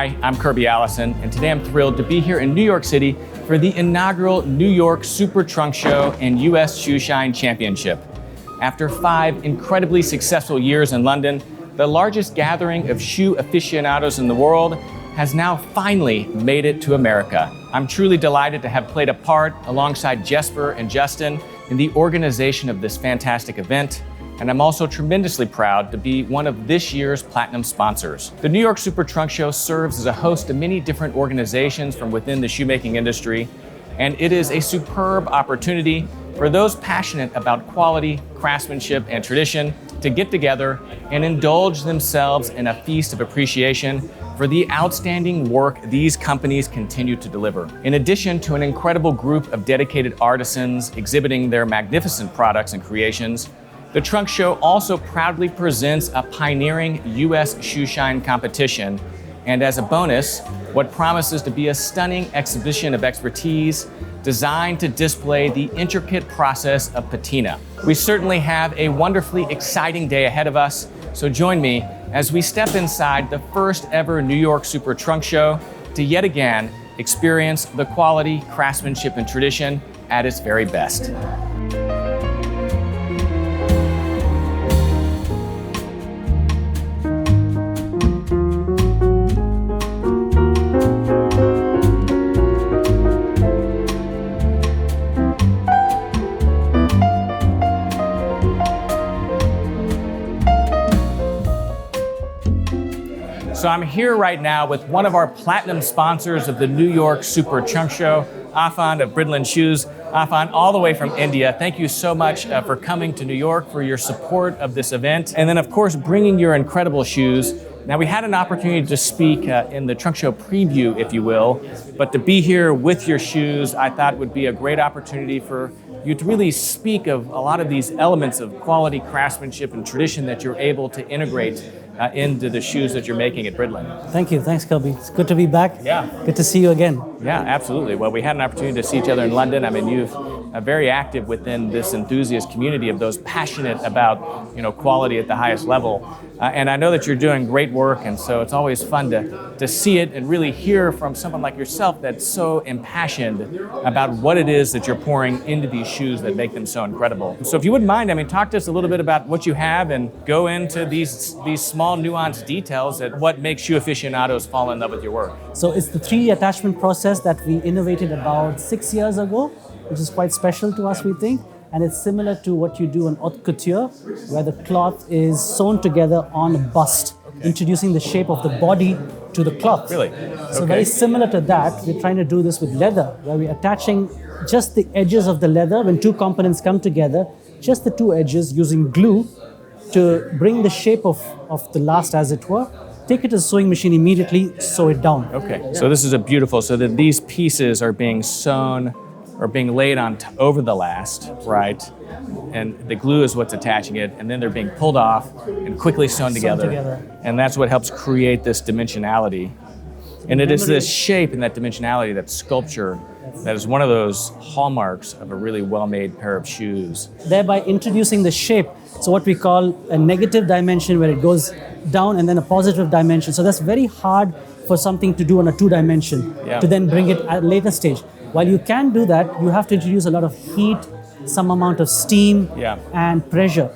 Hi, I'm Kirby Allison, and today I'm thrilled to be here in New York City for the inaugural New York Super Trunk Show and US Shoe Shine Championship. After 5 incredibly successful years in London, the largest gathering of shoe aficionados in the world has now finally made it to America. I'm truly delighted to have played a part alongside Jesper and Justin in the organization of this fantastic event. And I'm also tremendously proud to be one of this year's platinum sponsors. The New York Super Trunk Show serves as a host to many different organizations from within the shoemaking industry, and it is a superb opportunity for those passionate about quality, craftsmanship, and tradition to get together and indulge themselves in a feast of appreciation for the outstanding work these companies continue to deliver. In addition to an incredible group of dedicated artisans exhibiting their magnificent products and creations, the Trunk Show also proudly presents a pioneering US shoe shine competition, and as a bonus, what promises to be a stunning exhibition of expertise designed to display the intricate process of patina. We certainly have a wonderfully exciting day ahead of us, so join me as we step inside the first ever New York Super Trunk Show to yet again experience the quality, craftsmanship, and tradition at its very best. So I'm here right now with one of our platinum sponsors of the New York Super Trunk Show, Afan of Bridlen Shoes. Afan, all the way from India, thank you so much for coming to New York, for your support of this event, and then of course bringing your incredible shoes. Now we had an opportunity to speak in the Trunk Show preview, if you will, but to be here with your shoes, I thought would be a great opportunity for you to really speak of a lot of these elements of quality, craftsmanship, and tradition that you're able to integrate into the shoes that you're making at Bridlen. Thank you. Thanks, Kirby. It's good to be back. Yeah. Good to see you again. Yeah, absolutely. Well, we had an opportunity to see each other in London. I mean, you've very active within this enthusiast community of those passionate about, quality at the highest level. And I know that you're doing great work, and so it's always fun to see it and really hear from someone like yourself that's so impassioned about what it is that you're pouring into these shoes that make them so incredible. So if you wouldn't mind, talk to us a little bit about what you have and go into these small nuanced details that what makes shoe aficionados fall in love with your work. So it's the 3D attachment process that we innovated about 6 years ago, which is quite special to us, we think. And it's similar to what you do in haute couture, where the cloth is sewn together on a bust, introducing the shape of the body to the cloth. Really? So very similar to that, we're trying to do this with leather, where we're attaching just the edges of the leather. When two components come together, just the two edges using glue to bring the shape of the last, as it were. Take it to the sewing machine immediately, sew it down. Okay, so this is so that these pieces are being sewn or being laid on over the last, right? And the glue is what's attaching it, and then they're being pulled off and quickly sewn together. And that's what helps create this dimensionality. And it is this shape and that dimensionality, that sculpture, that is one of those hallmarks of a really well-made pair of shoes. Thereby introducing the shape, so what we call a negative dimension where it goes down, and then a positive dimension. So that's very hard for something to do on a 2-dimension, to then bring it at a later stage. While you can do that, you have to introduce a lot of heat, some amount of steam, and pressure.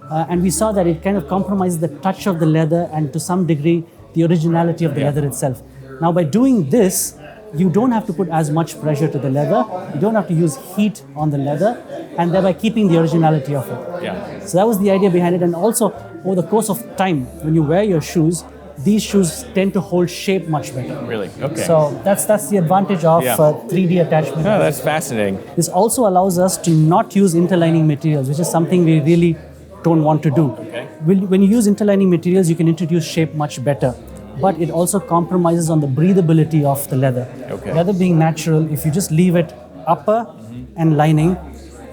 And we saw that it kind of compromises the touch of the leather and to some degree the originality of the leather itself. Now by doing this, you don't have to put as much pressure to the leather, you don't have to use heat on the leather, and thereby keeping the originality of it. So that was the idea behind it. And also, over the course of time, when you wear your shoes, these shoes tend to hold shape much better. Really? Okay. So that's the advantage of 3D attachment. Oh, that's fascinating. This also allows us to not use interlining materials, which is something we really don't want to do. Okay. When you use interlining materials, you can introduce shape much better. But it also compromises on the breathability of the leather. Leather being natural, if you just leave it upper and lining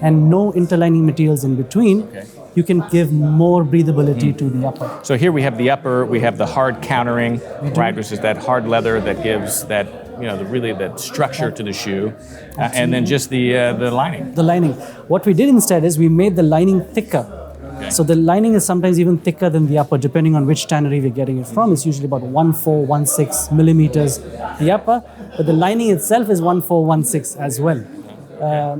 and no interlining materials in between, you can give more breathability to the upper. So here we have the upper, we have the hard countering, right, which is that hard leather that gives that, that structure to the shoe, and then just the lining. The lining. What we did instead is we made the lining thicker Okay. So the lining is sometimes even thicker than the upper, depending on which tannery we're getting it from. It's usually about 1.4, 1.6 millimeters, the upper, but the lining itself is 1.4, 1.6 as well.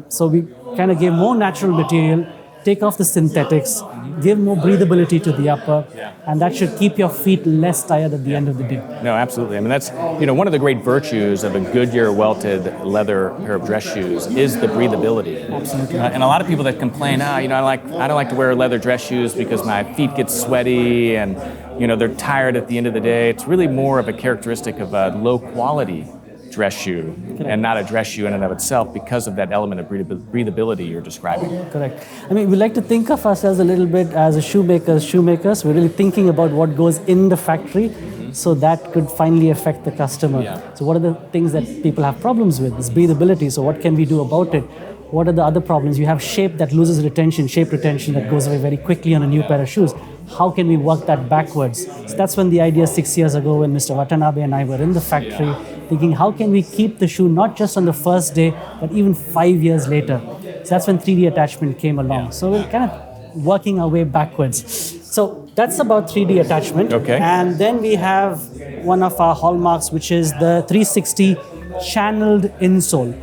So we kind of give more natural material, take off the synthetics, give more breathability to the upper, and that should keep your feet less tired at the end of the day. No, absolutely. I mean, that's, one of the great virtues of a Goodyear welted leather pair of dress shoes is the breathability. Absolutely. And a lot of people that complain, I don't like to wear leather dress shoes because my feet get sweaty and, they're tired at the end of the day. It's really more of a characteristic of a low quality dress shoe. Correct. And not a dress shoe in and of itself because of that element of breathability you're describing. Correct. I mean, we like to think of ourselves a little bit as a shoemakers. We're really thinking about what goes in the factory, so that could finally affect the customer. Yeah. So what are the things that people have problems with? This breathability. So what can we do about it? What are the other problems? You have shape that loses retention, shape retention that goes away very quickly on a new pair of shoes. How can we work that backwards? So that's when the idea 6 years ago, when Mr. Watanabe and I were in the factory, thinking how can we keep the shoe not just on the first day, but even 5 years later. So that's when 3D attachment came along. So we're kind of working our way backwards. So that's about 3D attachment. Okay. And then we have one of our hallmarks, which is the 360 channeled insole.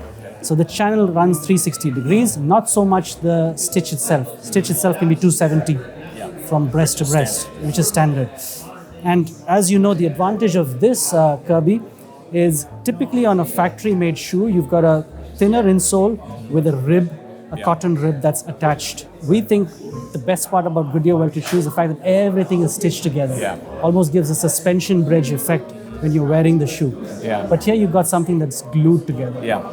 So the channel runs 360 degrees, not so much the stitch itself. Stitch itself can be 270 from breast to breast, which is standard. And as you know, the advantage of this, Kirby, is typically on a factory-made shoe, you've got a thinner insole with a rib, a cotton rib that's attached. We think the best part about Goodyear welted shoes is the fact that everything is stitched together. Yeah. Almost gives a suspension bridge effect when you're wearing the shoe. Yeah. But here you've got something that's glued together. Yeah.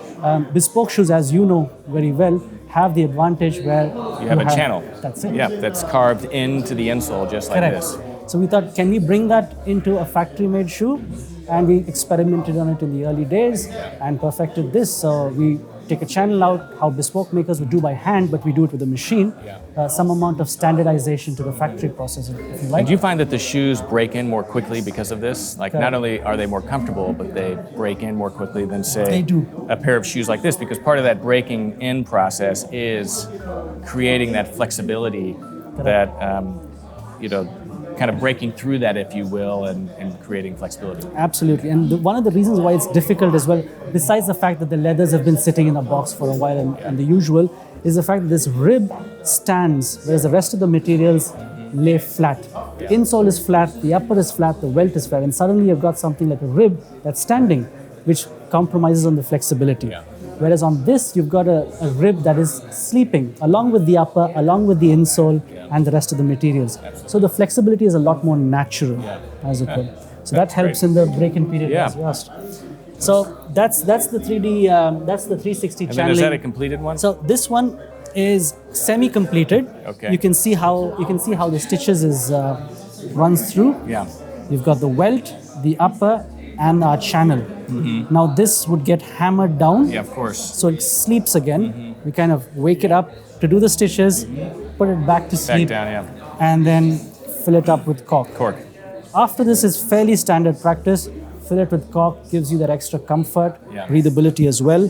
Bespoke shoes, as you know very well, have the advantage where you have a channel. That's it. Yeah, that's carved into the insole just like Correct. this. So we thought, can we bring that into a factory-made shoe? And we experimented on it in the early days and perfected this. So we take a channel out, how bespoke makers would do by hand, but we do it with a machine. Some amount of standardization to the factory process, if you like. And do you find that the shoes break in more quickly because of this? Like, not only are they more comfortable, but they break in more quickly than, say, a pair of shoes like this, because part of that breaking in process is creating that flexibility that, kind of breaking through that, if you will, and creating flexibility. Absolutely. And one of the reasons why it's difficult as well, besides the fact that the leathers have been sitting in a box for a while and the usual, is the fact that this rib stands, whereas the rest of the materials lay flat. The insole is flat, the upper is flat, the welt is flat, and suddenly you've got something like a rib that's standing, which compromises on the flexibility. Whereas on this, you've got a rib that is sleeping, along with the upper, along with the insole, and the rest of the materials. So the flexibility is a lot more natural, as it were. So that helps in the break-in period, as you asked. So that's the 3D, that's the 360 and channeling. And is that a completed one? So this one is semi-completed. Okay. You can see how the stitches runs through. Yeah. You've got the welt, the upper, and our channel. Now this would get hammered down. Yeah, of course. So it sleeps again. We kind of wake it up to do the stitches, put it back to sleep, Back down, and then fill it up with cork. After this is fairly standard practice. Fill it with cork, gives you that extra comfort, breathability as well.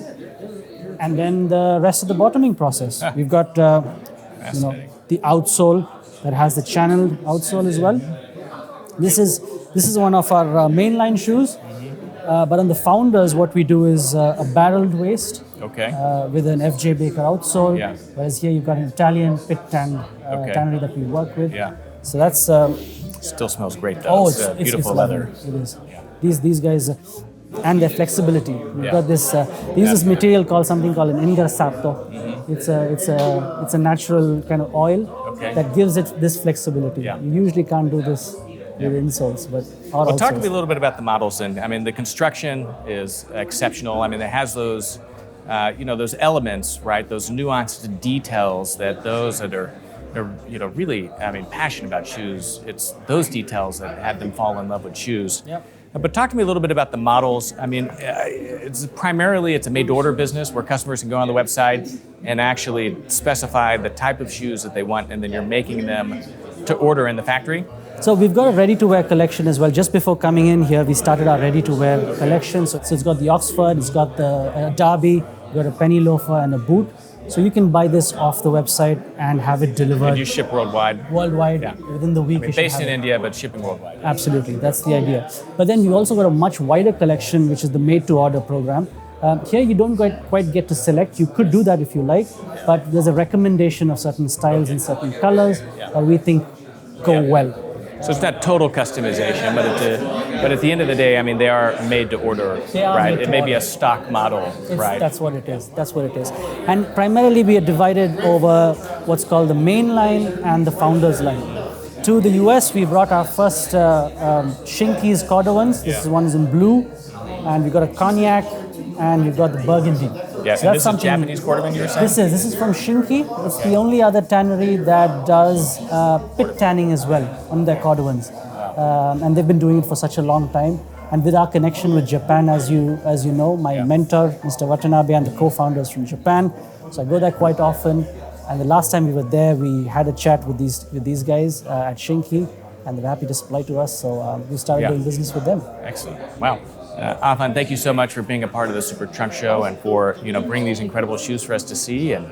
And then the rest of the bottoming process. We've got the outsole that has the channeled outsole as well. This is one of our mainline shoes. But on the Founders, what we do is a barreled waist with an FJ Baker outsole. Whereas here you've got an Italian pit tannery that we work with. So that's... Still smells great though. It's beautiful leather. It is. These guys... and their flexibility. We've got this. They use this material called an ingarsato. It's a natural kind of oil that gives it this flexibility. You usually can't do this with insoles, but well, talk to me a little bit about the models. And I mean, the construction is exceptional. I mean, it has those, those elements, right? Those nuanced details that those that are really, passionate about shoes. It's those details that have them fall in love with shoes. But talk to me a little bit about the models. I mean, it's a made-to-order business where customers can go on the website and actually specify the type of shoes that they want, and then you're making them to order in the factory. So we've got a ready-to-wear collection as well. Just before coming in here, we started our ready-to-wear collection. So it's got the Oxford, it's got the Derby, we've got a penny loafer and a boot. So you can buy this off the website and have it delivered. And you ship worldwide? Worldwide, within the week. Based in India, but shipping worldwide. Absolutely, that's the idea. But then we also got a much wider collection, which is the made-to-order program. Here you don't quite get to select. You could do that if you like, but there's a recommendation of certain styles and certain colors that we think go well. So it's not total customization, but at the end of the day, I mean, they are made to order, right? It may be a stock model, right? That's what it is. That's what it is. And primarily we are divided over what's called the main line and the founders line. To the US, we brought our first Shinkies Cordovans. This one is in blue, and we got a cognac, and we've got the burgundy. Yeah, so this is Japanese Cordovan, you're saying? This is from Shinki. It's the only other tannery that does pit tanning as well on their Cordovans. And they've been doing it for such a long time. And with our connection with Japan, as you know, my mentor, Mr. Watanabe, and the co-founders from Japan. So I go there quite often. And the last time we were there, we had a chat with these guys at Shinki, and they're happy to supply to us. So we started doing business with them. Excellent. Wow. Afan, thank you so much for being a part of the Super Trunk Show and for bringing these incredible shoes for us to see. And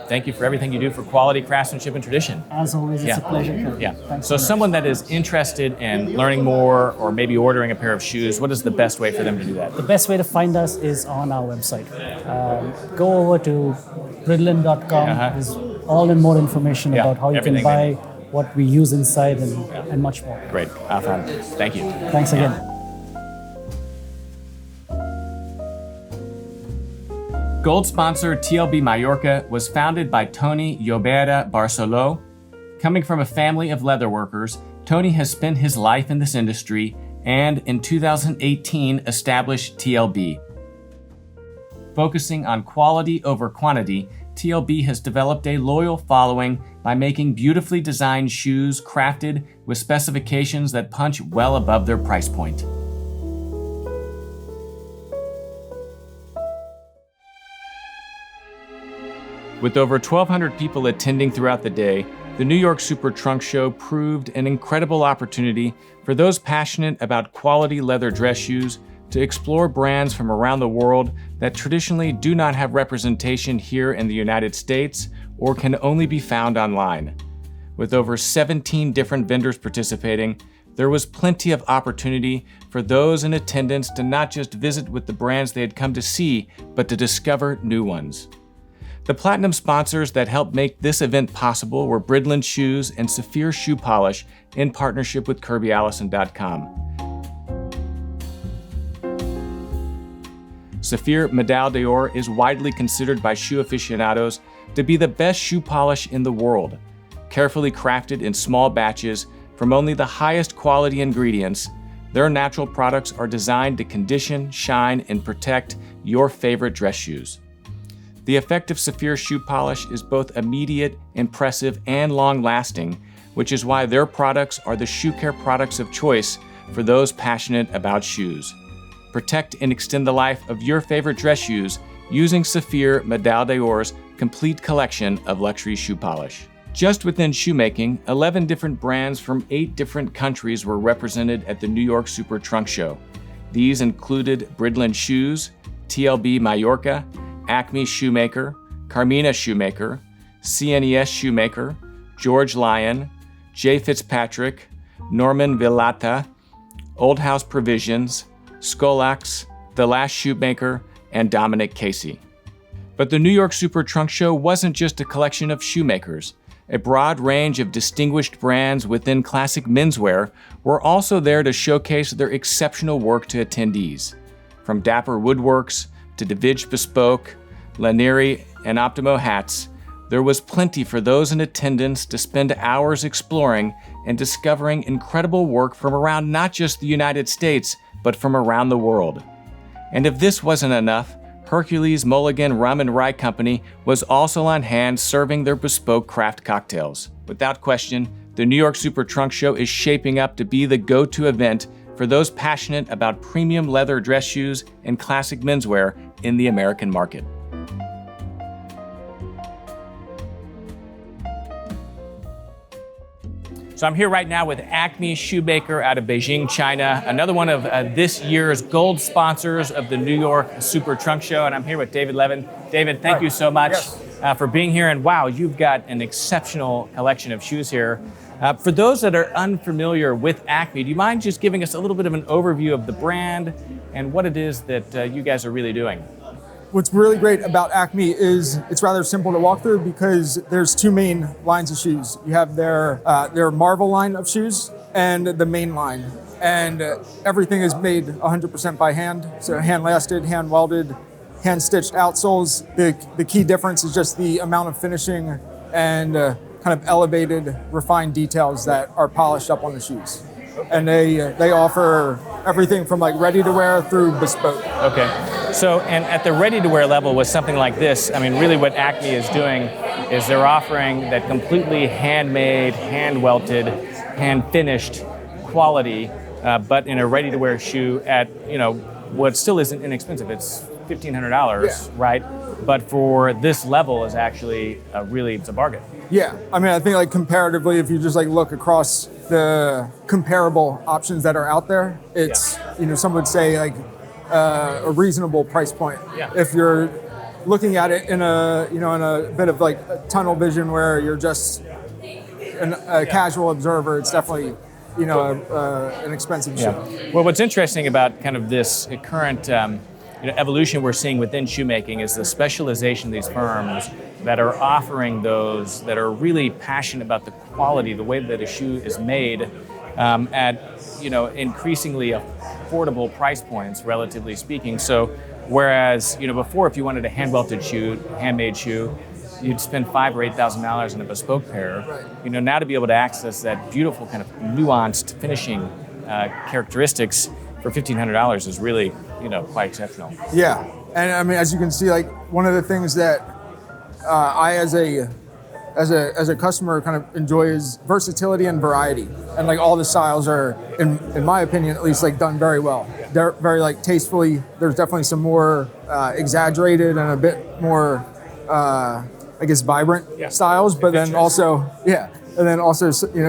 thank you for everything you do for quality, craftsmanship, and tradition. As always, it's a pleasure. Yeah. Thanks so someone that is interested in learning more or maybe ordering a pair of shoes, what is the best way for them to do that? The best way to find us is on our website. Go over to bridlen.com. There's all and more information about how you can buy, what we use inside, and much more. Great. Afan, thank you. Thanks again. Gold sponsor TLB Mallorca was founded by Tony Llobera Barceló. Coming from a family of leatherworkers, Tony has spent his life in this industry and in 2018 established TLB. Focusing on quality over quantity, TLB has developed a loyal following by making beautifully designed shoes crafted with specifications that punch well above their price point. With over 1,200 people attending throughout the day, the New York Super Trunk Show proved an incredible opportunity for those passionate about quality leather dress shoes to explore brands from around the world that traditionally do not have representation here in the United States or can only be found online. With over 17 different vendors participating, there was plenty of opportunity for those in attendance to not just visit with the brands they had come to see, but to discover new ones. The platinum sponsors that helped make this event possible were Bridlen Shoes and Saphir Shoe Polish in partnership with KirbyAllison.com. Saphir Medal d'Or is widely considered by shoe aficionados to be the best shoe polish in the world. Carefully crafted in small batches from only the highest quality ingredients, their natural products are designed to condition, shine, and protect your favorite dress shoes. The effect of Saphir shoe polish is both immediate, impressive, and long-lasting, which is why their products are the shoe care products of choice for those passionate about shoes. Protect and extend the life of your favorite dress shoes using Saphir Medal d'Or's complete collection of luxury shoe polish. Just within shoemaking, 11 different brands from 8 different countries were represented at the New York Super Trunk Show. These included Bridlen Shoes, TLB Mallorca, Acme Shoemaker, Carmina Shoemaker, CNES Shoemaker, George Lyon, J. FitzPatrick, Norman Villata, Old House Provisions, Skolax, The Last Shoemaker, and Dominic Casey. But the New York Super Trunk Show wasn't just a collection of shoemakers. A broad range of distinguished brands within classic menswear were also there to showcase their exceptional work to attendees. From Dapper Woodworks to Davidge Bespoke, Lanieri, and Optimo hats, there was plenty for those in attendance to spend hours exploring and discovering incredible work from around not just the United States, but from around the world. And if this wasn't enough, Hercules Mulligan Rum Rye Company was also on hand serving their bespoke craft cocktails. Without question, the New York Super Trunk Show is shaping up to be the go-to event for those passionate about premium leather dress shoes and classic menswear in the American market. So I'm here right now with Acme Shoemaker out of Beijing, China, another one of this year's gold sponsors of the New York Super Trunk Show, and I'm here with David Levin. David, thank you so much for being here, and wow, you've got an exceptional collection of shoes here. For those that are unfamiliar with Acme, do you mind just giving us a little bit of an overview of the brand and what it is that you guys are really doing? What's really great about Acme is it's rather simple to walk through because there's two main lines of shoes. You have their Marvel line of shoes and the main line. And everything is made 100% by hand. So hand lasted, hand welded, hand stitched outsoles. The key difference is just the amount of finishing and kind of elevated, refined details that are polished up on the shoes. And they offer everything from like ready to wear through bespoke. Okay. So, and at the ready to wear level with something like this, I mean, really what Acme is doing is they're offering that completely handmade, hand welted, hand finished quality, but in a ready to wear shoe at, what still isn't inexpensive. It's $1,500, right? But for this level is actually it's a bargain. Yeah, I mean, I think like comparatively, if you just like look across the comparable options that are out there, it's, some would say like a reasonable price point. Yeah. If you're looking at it in a bit of like a tunnel vision where you're just a casual observer, it's definitely, an expensive shoe. Well, what's interesting about kind of this current evolution we're seeing within shoemaking is the specialization of these firms that are offering those that are really passionate about the quality, the way that a shoe is made at increasingly affordable price points, relatively speaking. So whereas before, if you wanted a hand-welted shoe, handmade shoe, you'd spend $5,000 or $8,000 on a bespoke pair. Right. Now to be able to access that beautiful kind of nuanced finishing characteristics for $1,500 is really quite exceptional. Yeah, and I mean, as you can see, like one of the things that I as a customer kind of enjoy is versatility and variety, and like all the styles are, in my opinion at least, like done very well. They're very like tastefully. There's definitely some more exaggerated and a bit more vibrant styles, but then also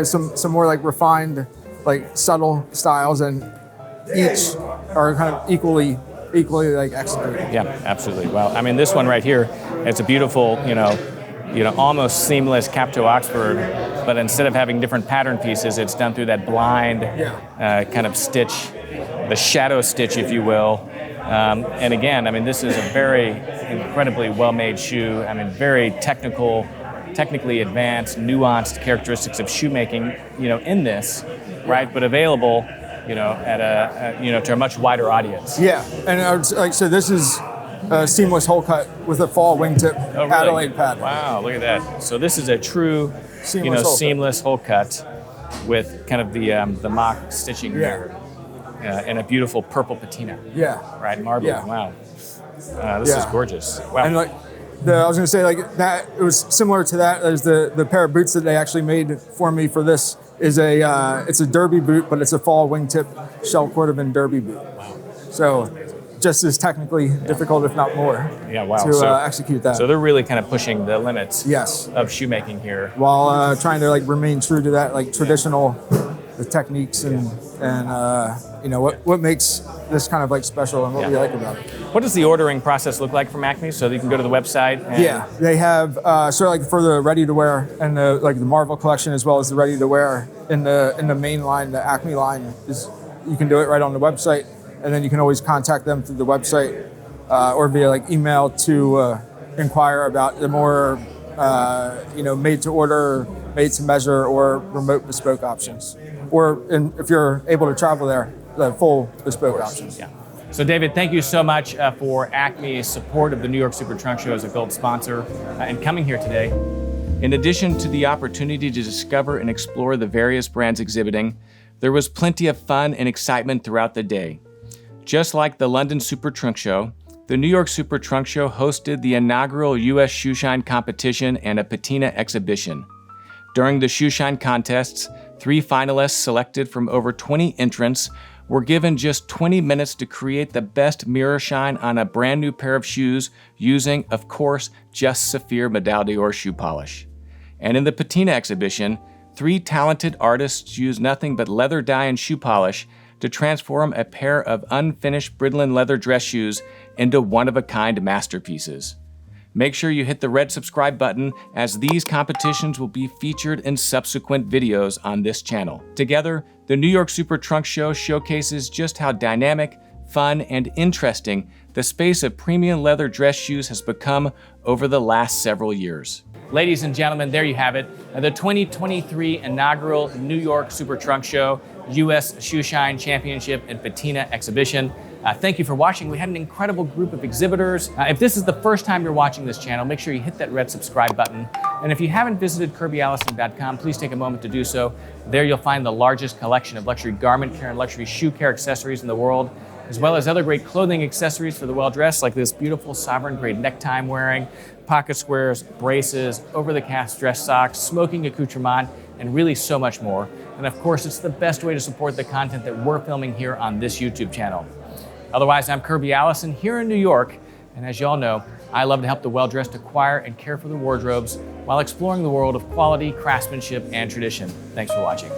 some more like refined, like subtle styles, and each are kind of equally like executed. Yeah, absolutely. Well, I mean, this one right here, it's a beautiful, almost seamless cap to Oxford, but instead of having different pattern pieces, it's done through that blind kind of stitch, the shadow stitch, if you will. And again, I mean, this is a very incredibly well-made shoe. I mean, very technically advanced, nuanced characteristics of shoemaking, in this, right? But available, to a much wider audience. Yeah, and I would like, so this is a seamless hole cut with a fall wingtip Adelaide pattern. Wow, look at that. So this is a true, seamless hole cut with kind of the mock stitching here, and a beautiful purple patina. Yeah. Right, marble. Yeah. Wow. This is gorgeous. Wow. And like, I was gonna say like that. It was similar to that as the pair of boots that they actually made for me for this is it's a derby boot, but it's a fall wingtip shell cordovan derby boot. Wow. So just as technically difficult, if not more, to execute that. So they're really kind of pushing the limits of shoemaking here, while trying to like remain true to that like traditional techniques and what makes this kind of like special and what we like about it. What does the ordering process look like from Acme? So you can go to the website. They have like for the ready to wear and the Marvel collection, as well as the ready to wear in the main line, the Acme line, is you can do it right on the website, and then you can always contact them through the website or via like email to inquire about the more made to order, made to measure, or remote bespoke options, or if you're able to travel there, the full bespoke options. Yeah. So David, thank you so much for Acme's support of the New York Super Trunk Show as a gold sponsor and coming here today. In addition to the opportunity to discover and explore the various brands exhibiting, there was plenty of fun and excitement throughout the day. Just like the London Super Trunk Show, the New York Super Trunk Show hosted the inaugural U.S. Shoeshine competition and a Patina Exhibition. During the Shoeshine contests, 3 finalists selected from over 20 entrants were given just 20 minutes to create the best mirror shine on a brand new pair of shoes using, of course, just Saphir Medal d'Or shoe polish. And in the Patina Exhibition, 3 talented artists use nothing but leather dye and shoe polish to transform a pair of unfinished Bridlen leather dress shoes into one-of-a-kind masterpieces. Make sure you hit the red subscribe button, as these competitions will be featured in subsequent videos on this channel. Together, the New York Super Trunk Show showcases just how dynamic, fun, and interesting the space of premium leather dress shoes has become over the last several years. Ladies and gentlemen, there you have it. The 2023 inaugural New York Super Trunk Show, US Shoe Shine Championship and Patina Exhibition. Thank you for watching. We had an incredible group of exhibitors. If this is the first time you're watching this channel, make sure you hit that red subscribe button. And if you haven't visited KirbyAllison.com, please take a moment to do so. There you'll find the largest collection of luxury garment care and luxury shoe care accessories in the world, as well as other great clothing accessories for the well-dressed, like this beautiful sovereign grade necktie I'm wearing, pocket squares, braces, over-the-calf dress socks, smoking accoutrement, and really so much more. And of course, it's the best way to support the content that we're filming here on this YouTube channel. Otherwise, I'm Kirby Allison here in New York, and as you all know, I love to help the well-dressed acquire and care for their wardrobes while exploring the world of quality, craftsmanship, and tradition. Thanks for watching.